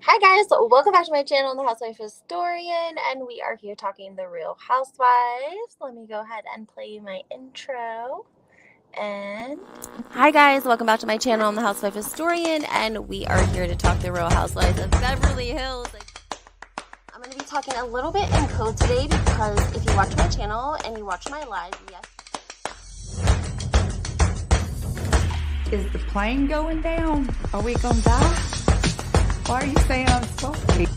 Hi guys, welcome back to my channel, The Housewife Historian, and we are here talking the Real Housewives. Let me go ahead and play my intro. And hi guys, welcome back to my channel. I'm the Housewife Historian, and we are here to talk the Real Housewives of Beverly Hills. I'm going to be talking a little bit in code today because if you watch my channel and you watch my live, yes. Is the plane going down? Are we gonna die? Why are you saying I'm salty?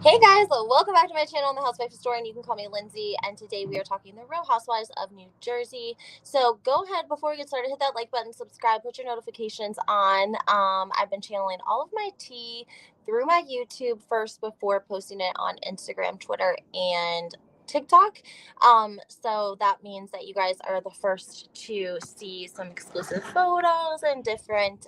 Hey guys, welcome back to my channel. I'm the Housewife Historian. You can call me Lindsay, and today we are talking the Real Housewives of New Jersey. So go ahead, before we get started, hit that like button, subscribe, put your notifications on. I've been channeling all of my tea through my YouTube first before posting it on Instagram, Twitter, and TikTok. So that means that you guys are the first to see some exclusive photos and different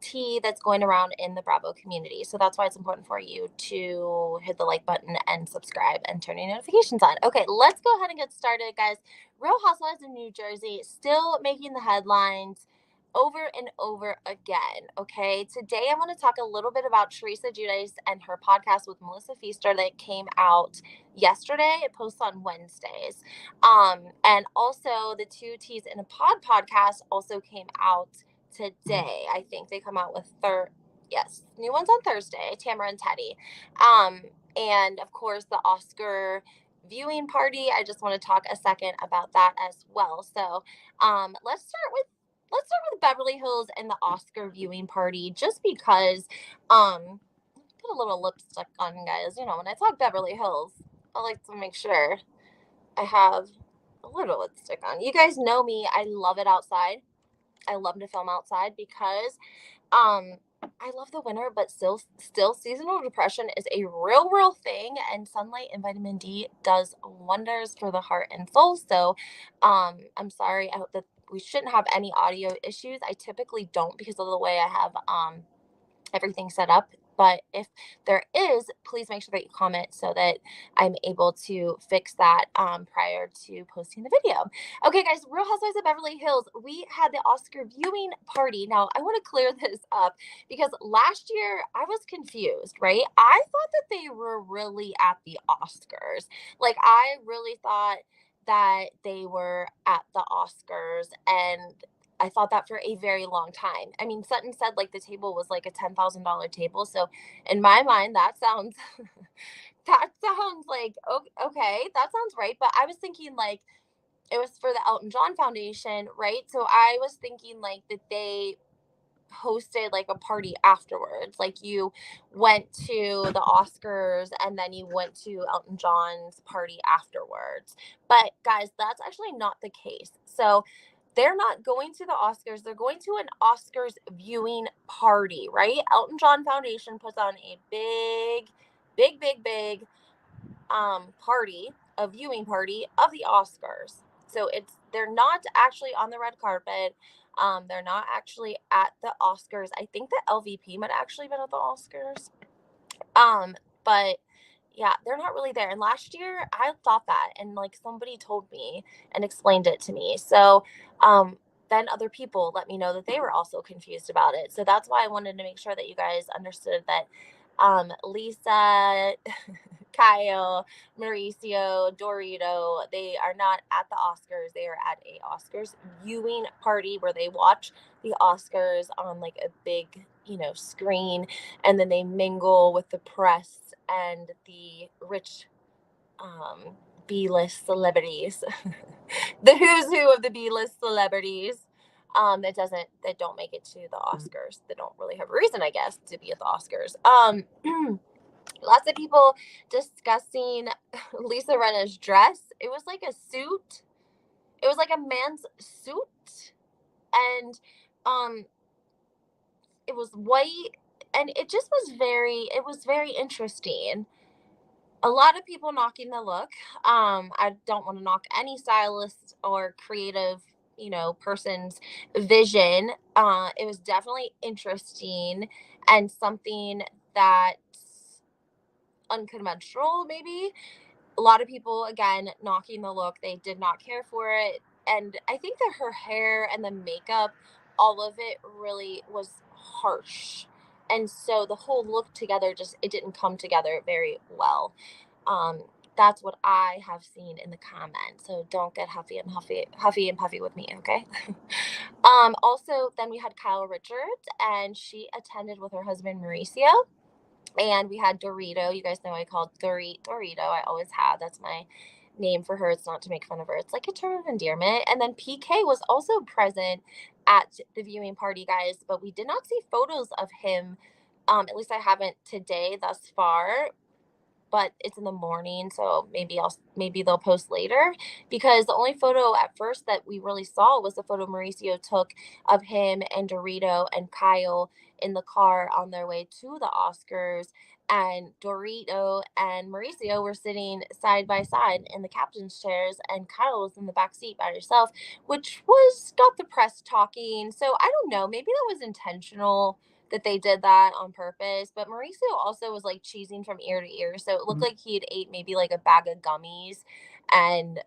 tea that's going around in the Bravo community. So that's why it's important for you to hit the like button and subscribe and turn your notifications on. Okay, let's go ahead and get started, guys. Real Housewives of New Jersey still making the headlines over and over again. Okay, today I want to talk a little bit about Teresa Giudice and her podcast with Melissa Pfeister that came out yesterday. It posts on Wednesdays. And also the Two T's in a Pod podcast also came out today. I think they come out with new ones on Thursday, Tamara and Teddy. And of course the Oscar viewing party. I just want to talk a second about that as well. So let's start with Beverly Hills and the Oscar viewing party, just because put a little lipstick on, guys. You know, when I talk Beverly Hills, I like to make sure I have a little lipstick on. You guys know me, I love it outside. I love to film outside because I love the winter, but still seasonal depression is a real thing, and sunlight and vitamin D does wonders for the heart and soul. So I'm sorry. I hope that we shouldn't have any audio issues. I typically don't because of the way I have everything set up. But if there is, please make sure that you comment so that I'm able to fix that prior to posting the video. Okay, guys, Real Housewives of Beverly Hills, we had the Oscar viewing party. Now, I want to clear this up because last year I was confused, right? I thought that they were really at the Oscars. Like, I really thought that they were at the Oscars, and I thought that for a very long time. I mean, Sutton said like the table was like a $10,000 table. So in my mind, that sounds that sounds like okay, that sounds right. But I was thinking like it was for the Elton John Foundation, right? So I was thinking like that they hosted like a party afterwards. Like you went to the Oscars and then you went to Elton John's party afterwards. But guys, that's actually not the case. So they're not going to the Oscars. They're going to an Oscars viewing party, right? Elton John Foundation puts on a big party, a viewing party of the Oscars. So they're not actually on the red carpet. They're not actually at the Oscars. I think the LVP might actually been at the Oscars. But yeah, they're not really there. And last year I thought that, and like somebody told me and explained it to me. So then other people let me know that they were also confused about it. So that's why I wanted to make sure that you guys understood that Lisa, Kyle, Mauricio, Dorito, they are not at the Oscars. They are at a Oscars viewing party where they watch the Oscars on like a big, screen, and then they mingle with the press and the rich B-list celebrities. The who's who of the B-list celebrities that don't make it to the Oscars. They don't really have a reason, I guess, to be at the Oscars. Lots of people discussing Lisa Rinna's dress. It was like a suit. It was like a man's suit, and it was white, and it just was very interesting. A lot of people knocking the look. I don't want to knock any stylist or creative, person's vision. It was definitely interesting and something that unconventional, maybe. A lot of people, again, knocking the look. They did not care for it. And I think that her hair and the makeup, all of it really was harsh. And so the whole look together just, it didn't come together very well. Um, that's what I have seen in the comments. So don't get huffy and puffy with me, okay? Also, then we had Kyle Richards, and she attended with her husband Mauricio, and we had Dorito. You guys know I called Dorito. I always have. That's my name for her. It's not to make fun of her. It's like a term of endearment. And then PK was also present at the viewing party, guys, but we did not see photos of him. At least I haven't today thus far, but it's in the morning, so maybe they'll post later, because the only photo at first that we really saw was the photo Mauricio took of him and Dorito and Kyle in the car on their way to the Oscars, and Dorito and Mauricio were sitting side by side in the captain's chairs, and Kyle was in the back seat by herself, which was got the press talking. So I don't know, maybe that was intentional that they did that on purpose. But Mauricio also was like cheesing from ear to ear. So it looked like he had ate maybe like a bag of gummies, and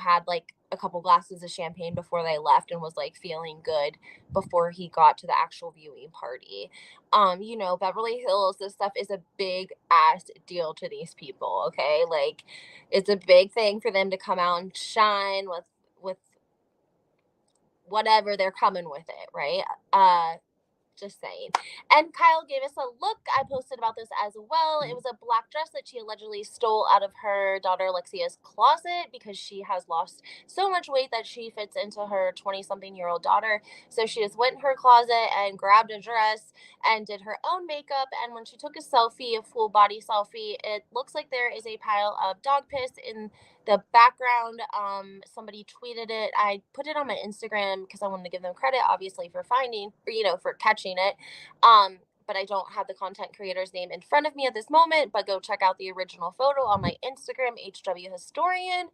had like a couple glasses of champagne before they left, and was like feeling good before he got to the actual viewing party. Beverly Hills, this stuff is a big ass deal to these people, okay? Like, it's a big thing for them to come out and shine with whatever they're coming with it, right? Just saying. And Kyle gave us a look. I posted about this as well. It was a black dress that she allegedly stole out of her daughter Alexia's closet, because she has lost so much weight that she fits into her 20-something-year-old daughter. So she just went in her closet and grabbed a dress and did her own makeup. And when she took a selfie, a full body selfie, it looks like there is a pile of dog piss in the background. Somebody tweeted it. I put it on my Instagram because I wanted to give them credit, obviously, for finding, for catching it. But I don't have the content creator's name in front of me at this moment, but go check out the original photo on my Instagram, HW Historian.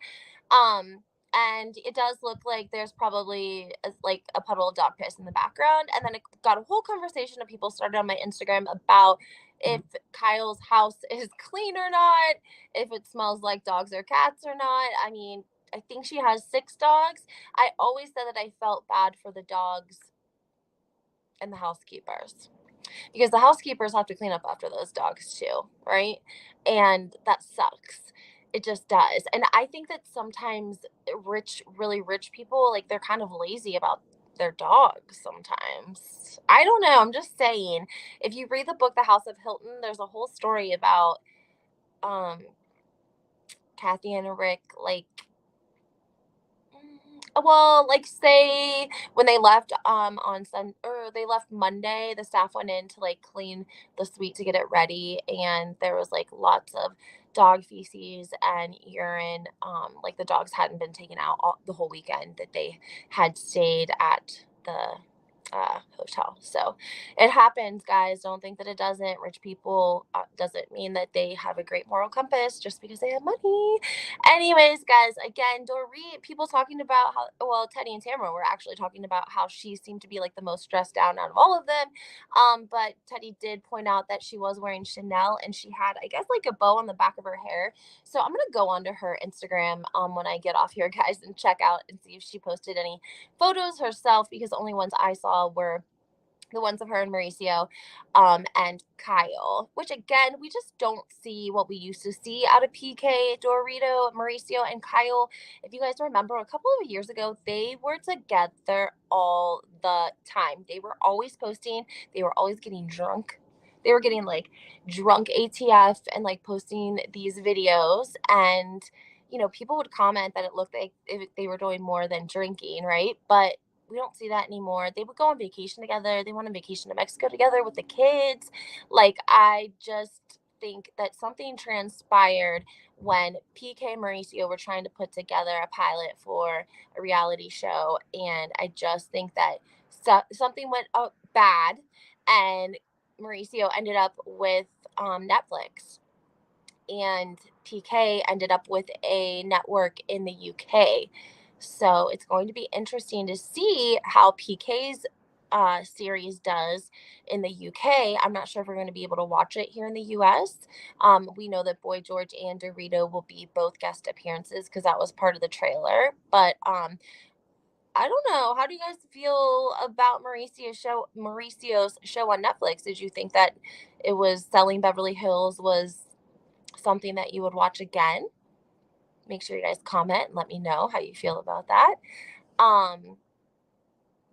And it does look like there's probably like a puddle of dog piss in the background. And then it got a whole conversation of people started on my Instagram about if Kyle's house is clean or not, if it smells like dogs or cats or not. I mean, I think she has 6 dogs. I always said that I felt bad for the dogs and the housekeepers, because the housekeepers have to clean up after those dogs too, right? And that sucks. It just does. And I think that sometimes really rich people, like, they're kind of lazy about their dogs sometimes. I don't know. I'm just saying. If you read the book The House of Hilton, there's a whole story about um Kathy and Rick, like, well, like, say when they left on or they left Monday, the staff went in to like clean the suite to get it ready, and there was like lots of dog feces and urine. Like, the dogs hadn't been taken out the whole weekend that they had stayed at the hotel. So it happens, guys. Don't think that it doesn't. Rich people, doesn't mean that they have a great moral compass just because they have money. Anyways, guys, again, Dorit, people talking about how, well, Teddy and Tamara were actually talking about how she seemed to be like the most stressed down out of all of them. But Teddy did point out that she was wearing Chanel, and she had, I guess, like a bow on the back of her hair. So I'm gonna go onto her Instagram when I get off here, guys, and check out and see if she posted any photos herself, because the only ones I saw were the ones of her and Mauricio, and Kyle, which, again, we just don't see what we used to see out of PK, Dorito, Mauricio, and Kyle. If you guys remember, a couple of years ago, they were together all the time. They were always posting. They were always getting drunk. They were getting like drunk ATF and like posting these videos, and people would comment that it looked like they were doing more than drinking, right? But we don't see that anymore. They would go on vacation together. They went on vacation to Mexico together with the kids. Like, I just think that something transpired when PK and Mauricio were trying to put together a pilot for a reality show. And I just think that something went bad, and Mauricio ended up with Netflix, and PK ended up with a network in the UK. So it's going to be interesting to see how PK's series does in the UK. I'm not sure if we're going to be able to watch it here in the US. We know that Boy George and Dorito will be both guest appearances because that was part of the trailer. But I don't know. How do you guys feel about Mauricio's show on Netflix? Did you think that it was Selling Beverly Hills was something that you would watch again? Make sure you guys comment and let me know how you feel about that. Um,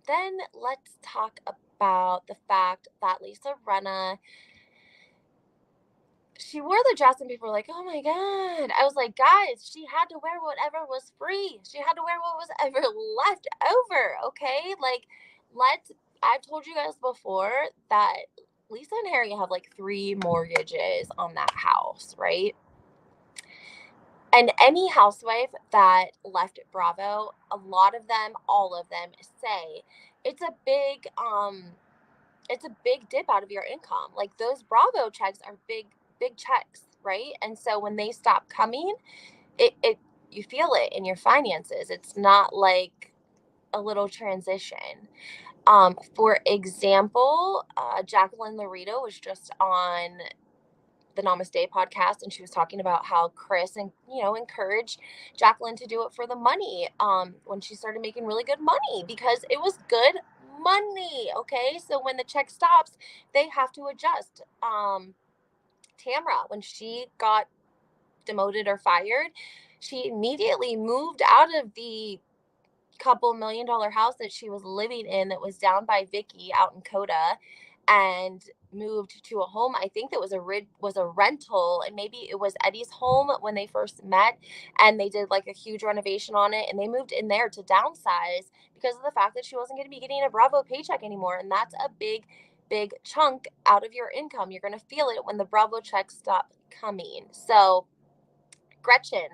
then let's talk about the fact that Lisa Rinna, she wore the dress and people were like, oh my God. I was like, guys, she had to wear whatever was free. She had to wear what was ever left over. Okay. Like, I've told you guys before that Lisa and Harry have like 3 mortgages on that house, right? And any housewife that left Bravo, a lot of them, all of them say it's a big dip out of your income. Like those Bravo checks are big checks, right? And so when they stop coming, it you feel it in your finances. It's not like a little transition. For example, Jacqueline Laurito was just on the Namaste podcast, and she was talking about how Chris and encouraged Jacqueline to do it for the money when she started making really good money because it was good money. Okay, so when the check stops, they have to adjust. Tamra, when she got demoted or fired, she immediately moved out of the couple $1 million house that she was living in that was down by Vicky out in Coda, and moved to a home. I think that was a rental, and maybe it was Eddie's home when they first met, and they did like a huge renovation on it, and they moved in there to downsize because of the fact that she wasn't going to be getting a Bravo paycheck anymore, and that's a big chunk out of your income. You're going to feel it when the Bravo checks stop coming. So Gretchen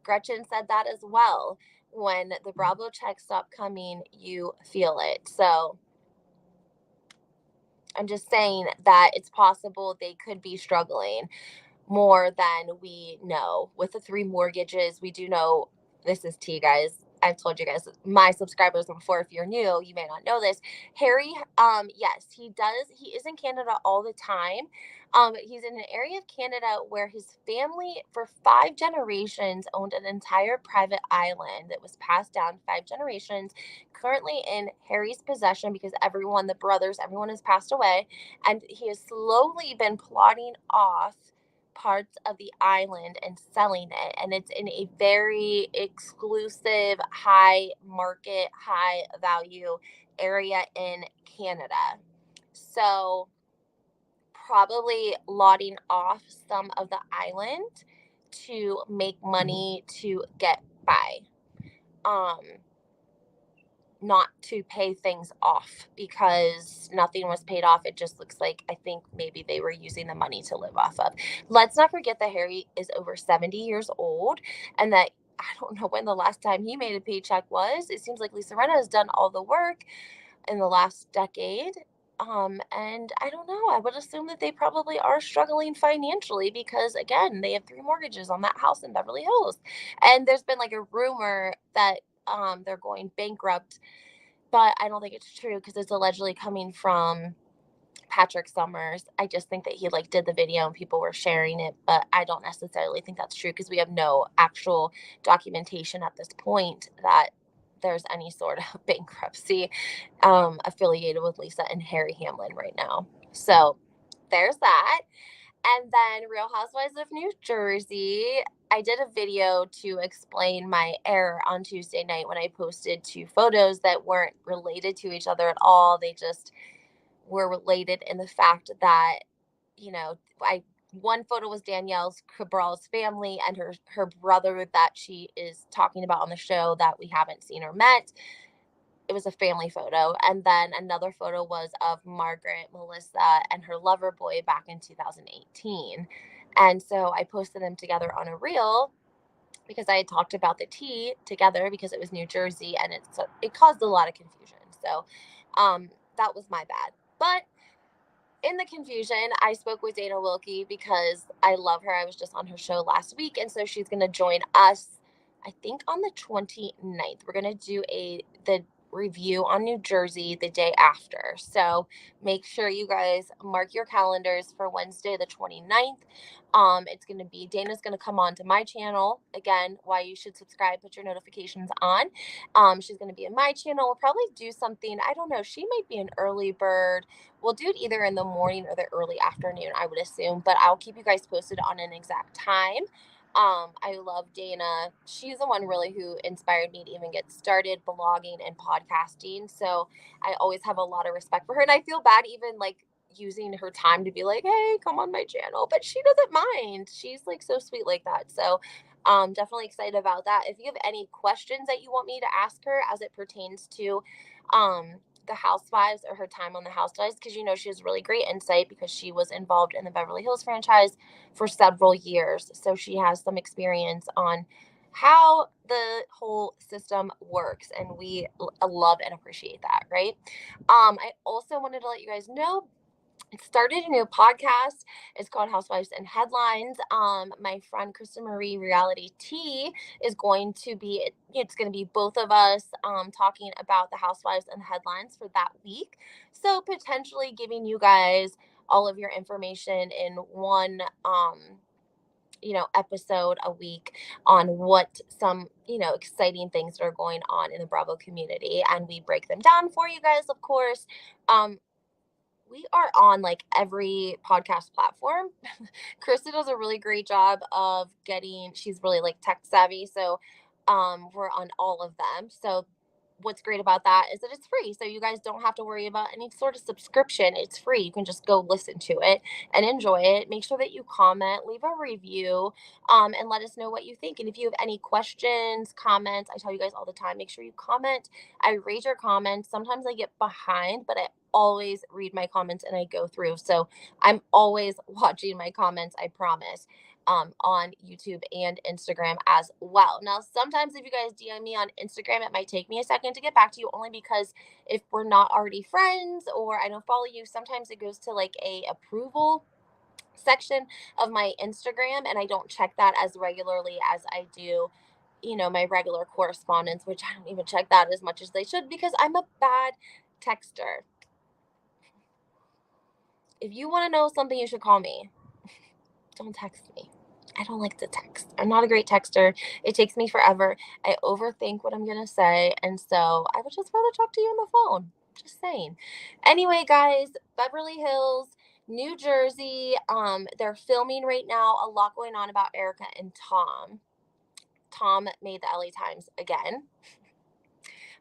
said that as well. When the Bravo checks stop coming, you feel it. So I'm just saying that it's possible they could be struggling more than we know. With the 3 mortgages, we do know this is tea, guys. I've told you guys, my subscribers before. If you're new, you may not know this. Harry, yes, he does. He is in Canada all the time. He's in an area of Canada where his family for 5 generations owned an entire private island that was passed down 5 generations, currently in Harry's possession because the brothers, everyone has passed away, and he has slowly been plotting off parts of the island and selling it, and it's in a very exclusive, high market, high value area in Canada. So probably lotting off some of the island to make money to get by, um not to pay things off because nothing was paid off. It just looks like, I think maybe they were using the money to live off of. Let's not forget that Harry is over 70 years old, and that I don't know when the last time he made a paycheck was. It seems like Lisa Rinna has done all the work in the last decade. And I don't know. I would assume that they probably are struggling financially because, again, they have 3 mortgages on that house in Beverly Hills. And there's been like a rumor that they're going bankrupt, but I don't think it's true because it's allegedly coming from Patrick Summers. I just think that he like did the video and people were sharing it, but I don't necessarily think that's true because we have no actual documentation at this point that there's any sort of bankruptcy affiliated with Lisa and Harry Hamlin right now. So there's that. And then Real Housewives of New Jersey, I did a video to explain my error on Tuesday night when I posted 2 photos that weren't related to each other at all. They just were related in the fact that, I one photo was Danielle Cabral's family and her brother that she is talking about on the show that we haven't seen or met. It was a family photo. And then another photo was of Margaret, Melissa, and her lover boy back in 2018. And so I posted them together on a reel because I had talked about the tea together because it was New Jersey, and it caused a lot of confusion. So that was my bad. But in the confusion, I spoke with Dana Wilkie because I love her. I was just on her show last week, and so she's going to join us, I think, on the 29th. We're going to do review on New Jersey the day after. So make sure you guys mark your calendars for Wednesday, the 29th. It's going to be, Dana's going to come on to my channel. Again, why you should subscribe, put your notifications on. She's going to be in my channel. We'll probably do something, I don't know, she might be an early bird. We'll do it either in the morning or the early afternoon, I would assume, but I'll keep you guys posted on an exact time. I love Dana. She's the one really who inspired me to even get started blogging and podcasting. So I always have a lot of respect for her. And I feel bad even like using her time to be like, hey, come on my channel. But she doesn't mind. She's like so sweet like that. So definitely excited about that. If you have any questions that you want me to ask her as it pertains to the housewives or her time on the housewives, because she has really great insight because she was involved in the Beverly Hills franchise for several years. So she has some experience on how the whole system works, and we love and appreciate that, right? I also wanted to let you guys know I started a new podcast. It's called Housewives and Headlines. My friend Kristen Marie Reality T is going to be, it's going to be both of us talking about the Housewives and Headlines for that week. So potentially giving you guys all of your information in one episode a week on what some exciting things that are going on in the Bravo community, and we break them down for you guys, of course. We are on like every podcast platform. Krista does a really great job of she's really like tech savvy. So we're on all of them. So what's great about that is that it's free. So you guys don't have to worry about any sort of subscription. It's free. You can just go listen to it and enjoy it. Make sure that you comment, leave a review, and let us know what you think. And if you have any questions, comments, I tell you guys all the time, make sure you comment. I read your comments. Sometimes I get behind, but I always read my comments and I go through. So I'm always watching my comments, I promise. On YouTube and Instagram as well. Now, sometimes if you guys DM me on Instagram, it might take me a second to get back to you, only because if we're not already friends or I don't follow you, sometimes it goes to like a approval section of my Instagram, and I don't check that as regularly as I do my regular correspondence, which I don't even check that as much as they should because I'm a bad texter. If you want to know something, you should call me. Don't text me. I don't like to text. I'm not a great texter. It takes me forever. I overthink what I'm going to say. And so I would just rather talk to you on the phone. Just saying. Anyway, guys, Beverly Hills, New Jersey. They're filming right now. A lot going on about Erika and Tom. Tom made the LA Times again.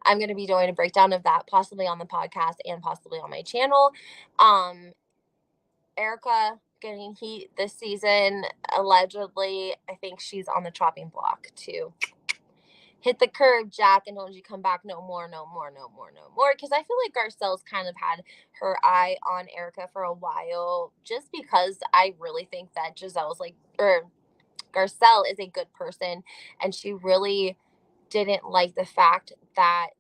I'm going to be doing a breakdown of that, possibly on the podcast and possibly on my channel. Erika getting heat this season. Allegedly, I think she's on the chopping block to hit the curb, Jack, and don't you come back no more, no more, no more, no more. Because I feel like Garcelle's kind of had her eye on Erika for a while, just because I really think that Garcelle is a good person, and she really didn't like the fact that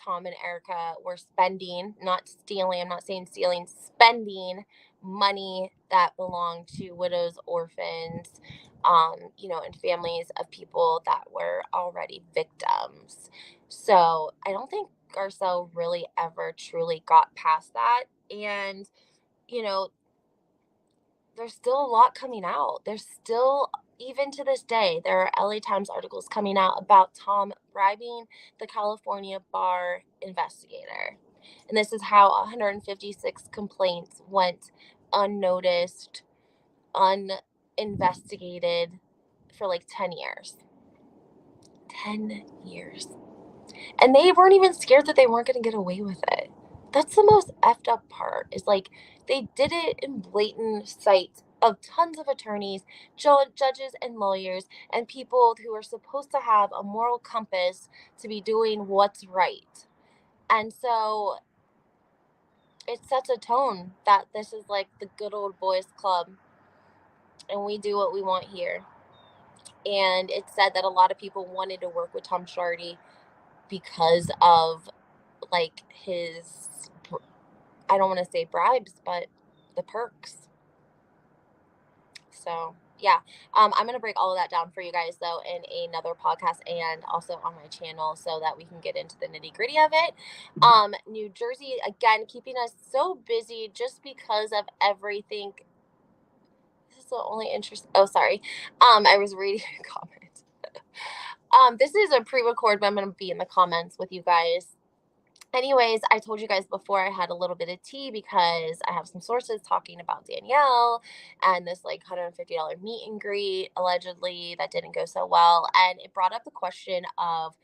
Tom and Erika were spending, not stealing, I'm not saying stealing, spending money that belonged to widows, orphans, and families of people that were already victims. So I don't think Garcelle really ever truly got past that. And, you know, there's still a lot coming out. There's still, even to this day, there are LA Times articles coming out about Tom bribing the California bar investigator. And this is how 156 complaints went unnoticed, uninvestigated for like 10 years. 10 years. And they weren't even scared that they weren't going to get away with it. That's the most effed up part, is like they did it in blatant sight of tons of attorneys, judges and lawyers, and people who are supposed to have a moral compass to be doing what's right. And so it sets a tone that this is like the good old boys club and we do what we want here. And it said that a lot of people wanted to work with Tom Shardy because of like his, I don't want to say bribes, but the perks. So Yeah. I'm gonna break all of that down for you guys though in another podcast and also on my channel so that we can get into the nitty gritty of it. New Jersey again keeping us so busy just because of everything. This is the only interest. Oh, sorry. I was reading a comment. This is a pre-record, but I'm gonna be in the comments with you guys. Anyways, I told you guys before I had a little bit of tea because I have some sources talking about Danielle and this like $150 meet and greet allegedly that didn't go so well. And it brought up the question of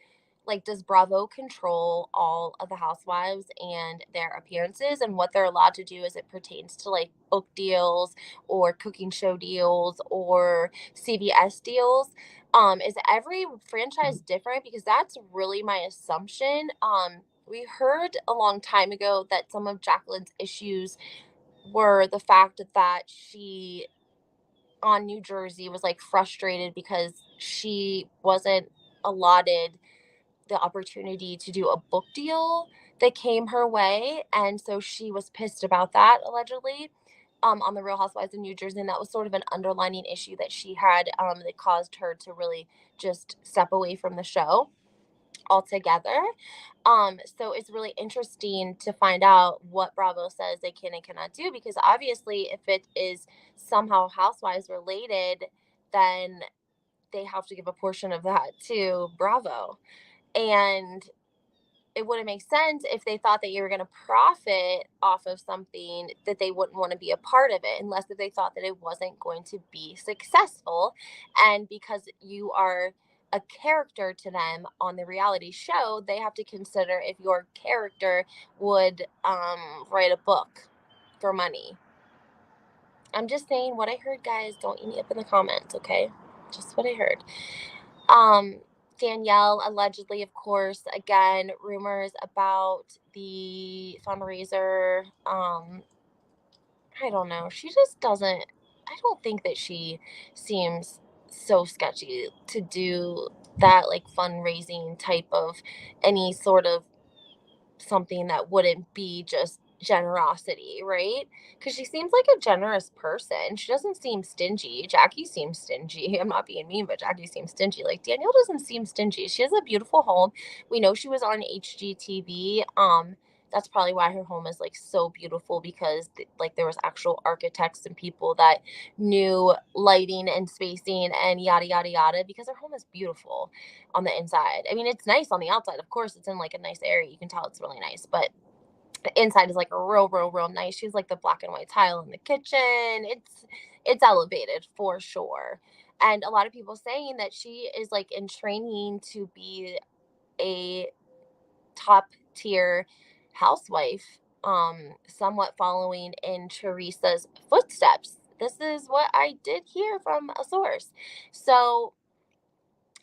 like, does Bravo control all of the housewives and their appearances and what they're allowed to do as it pertains to like book deals or cooking show deals or CBS deals? Is every franchise different? Because that's really my assumption. We heard a long time ago that some of Jacqueline's issues were the fact that she on New Jersey was like frustrated because she wasn't allotted the opportunity to do a book deal that came her way. And so she was pissed about that allegedly. On the Real Housewives of New Jersey, and that was sort of an underlining issue that she had that caused her to really just step away from the show altogether. So it's really interesting to find out what Bravo says they can and cannot do because obviously, if it is somehow Housewives related, then they have to give a portion of that to Bravo. And it wouldn't make sense if they thought that you were going to profit off of something that they wouldn't want to be a part of it unless if they thought that it wasn't going to be successful. And because you are a character to them on the reality show, they have to consider if your character would write a book for money. I'm just saying what I heard, guys. Don't eat me up in the comments, okay? Just what I heard. Um, Danielle allegedly, of course, again, rumors about the fundraiser. I don't know. She just doesn't, I don't think that she seems so sketchy to do that, like fundraising type of any sort of something that wouldn't be just generosity, right? Because she seems like a generous person. She doesn't seem stingy. Jackie seems stingy. I'm not being mean, but Jackie seems stingy. Like Danielle doesn't seem stingy. She has a beautiful home. We know she was on HGTV. That's probably why her home is like so beautiful because like there was actual architects and people that knew lighting and spacing and yada yada yada because her home is beautiful on the inside. I mean, it's nice on the outside. Of course, it's in like a nice area. You can tell it's really nice, but the inside is like a real nice. She's like the black and white tile in the kitchen. It's elevated for sure. And a lot of people saying that she is like in training to be a top tier housewife, somewhat following in Teresa's footsteps. This is what I did hear from a source. So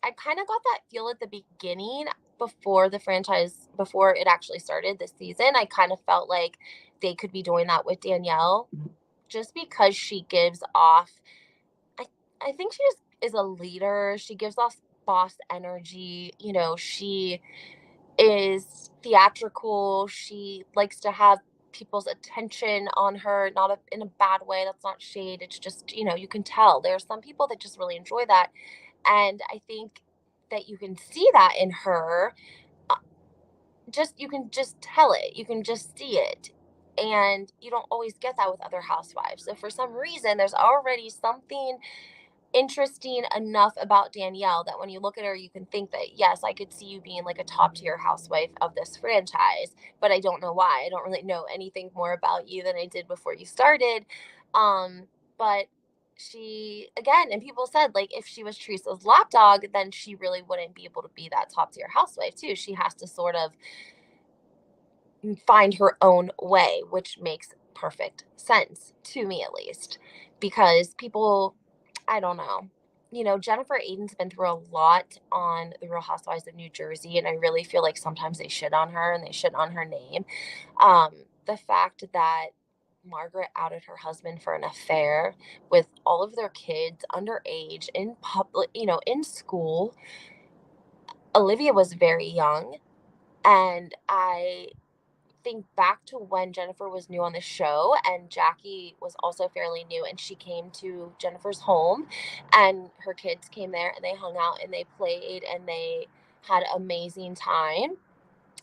I kind of got that feel at the beginning before the franchise, before it actually started this season. I kind of felt like they could be doing that with Danielle just because she gives off, I, I think she just is a leader. She gives off boss energy. You know, she is theatrical. She likes to have people's attention on her, not in a bad way. That's not shade. It's just, you know, you can tell. There are some people that just really enjoy that. And I think that you can see that in her. uh, Just, you can just tell it. You can just see it. And you don't always get that with other housewives. So for some reason, there's already something interesting enough about Danielle that when you look at her, you can think that, yes, I could see you being like a top tier housewife of this franchise, but I don't know why. I don't really know anything more about you than I did before you started. But she, again, and people said, like, if she was Teresa's lapdog, then she really wouldn't be able to be that top tier housewife, too. She has to sort of find her own way, which makes perfect sense to me, at least, because people, I don't know. You know, Jennifer Aiden's been through a lot on the Real Housewives of New Jersey, and I really feel like sometimes they shit on her and they shit on her name. The fact that Margaret outed her husband for an affair with all of their kids underage in public, you know, in school. Olivia was very young, and I think back to when Jennifer was new on the show, and Jackie was also fairly new, and she came to Jennifer's home, and her kids came there, and they hung out, and they played, and they had an amazing time.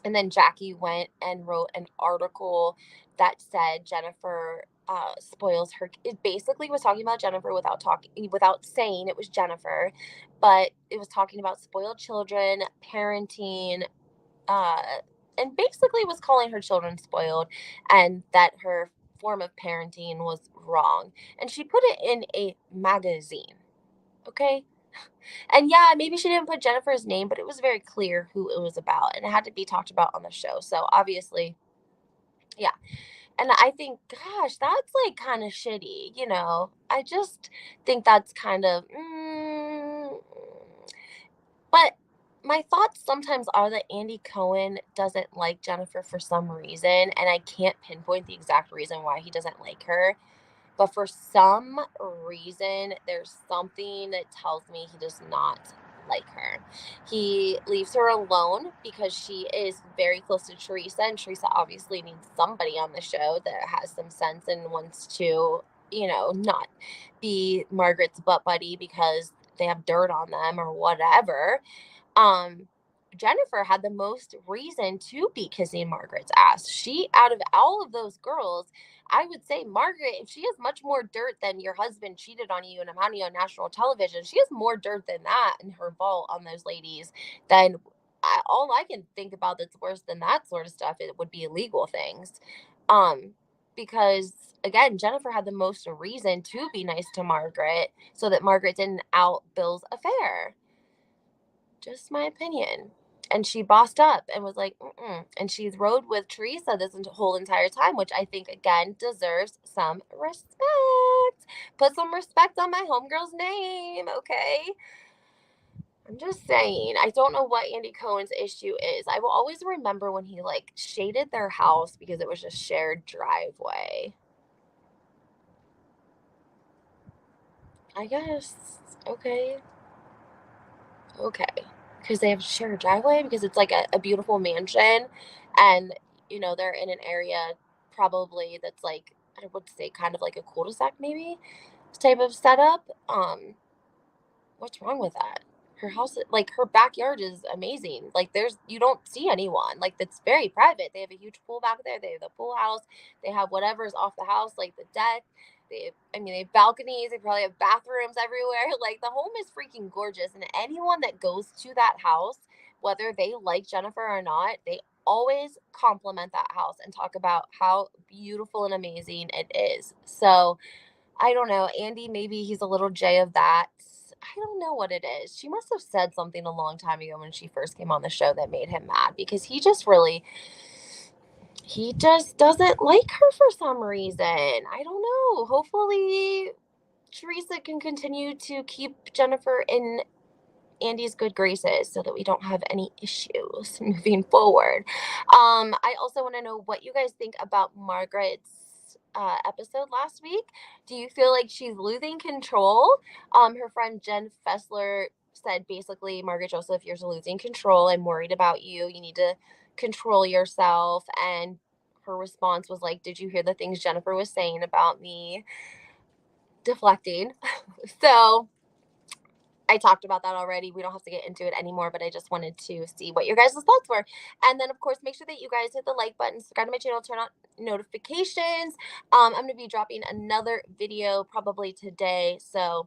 And then Jackie went and wrote an article that said Jennifer spoils her. It basically was talking about Jennifer without saying it was Jennifer, but it was talking about spoiled children, parenting, uh, and basically was calling her children spoiled, and that her form of parenting was wrong. And she put it in a magazine. Okay. And yeah, maybe she didn't put Jennifer's name, but it was very clear who it was about, and it had to be talked about on the show. So obviously, yeah. And I think, gosh, that's like kind of shitty, you know? I just think that's kind of, but my thoughts sometimes are that Andy Cohen doesn't like Jennifer for some reason, and I can't pinpoint the exact reason why he doesn't like her. But for some reason, there's something that tells me he does not like her. He leaves her alone because she is very close to Teresa, and Teresa obviously needs somebody on the show that has some sense and wants to, not be Margaret's butt buddy because they have dirt on them or whatever. um Jennifer had the most reason to be kissing Margaret's ass. She, out of all of those girls, I would say Margaret, if she has much more dirt than your husband cheated on you and I'm having you on national television, she has more dirt than that in her vault on those ladies. Then all I can think about that's worse than that sort of stuff, it would be illegal things. Um, because again, Jennifer had the most reason to be nice to Margaret so that Margaret didn't out Bill's affair. Just my opinion. And she bossed up and was like, mm-mm. And she's rode with Teresa this whole entire time, which I think, again, deserves some respect. Put some respect on my homegirl's name, okay? I'm just saying. I don't know what Andy Cohen's issue is. I will always remember when he, like, shaded their house because it was a shared driveway. I guess. Okay. Okay. Because they have a shared driveway, because it's like a beautiful mansion, and they're in an area probably that's like, I would say, kind of like a cul-de-sac maybe type of setup. What's wrong with that? Her house, like, her backyard is amazing. Like, you don't see anyone. Like, it's very private. They have a huge pool back there. They have the pool house. They have whatever's off the house, like the deck. They have balconies. They probably have bathrooms everywhere. Like, the home is freaking gorgeous. And anyone that goes to that house, whether they like Jennifer or not, they always compliment that house and talk about how beautiful and amazing it is. So, I don't know. Andy, maybe he's a little J of that. I don't know what it is. She must have said something a long time ago when she first came on the show that made him mad, because he just doesn't like her for some reason. I don't know. Hopefully, Teresa can continue to keep Jennifer in Andy's good graces so that we don't have any issues moving forward. I also want to know what you guys think about Margaret's episode last week. Do you feel like she's losing control? Her friend Jen Fessler said basically, Margaret Joseph, you're losing control. I'm worried about you. You need to control yourself. And her response was like, did you hear the things Jennifer was saying about me? Deflecting. So I talked about that already. We don't have to get into it anymore, but I just wanted to see what your guys' thoughts were. And then, of course, make sure that you guys hit the like button, subscribe to my channel, turn on notifications. I'm going to be dropping another video probably today. So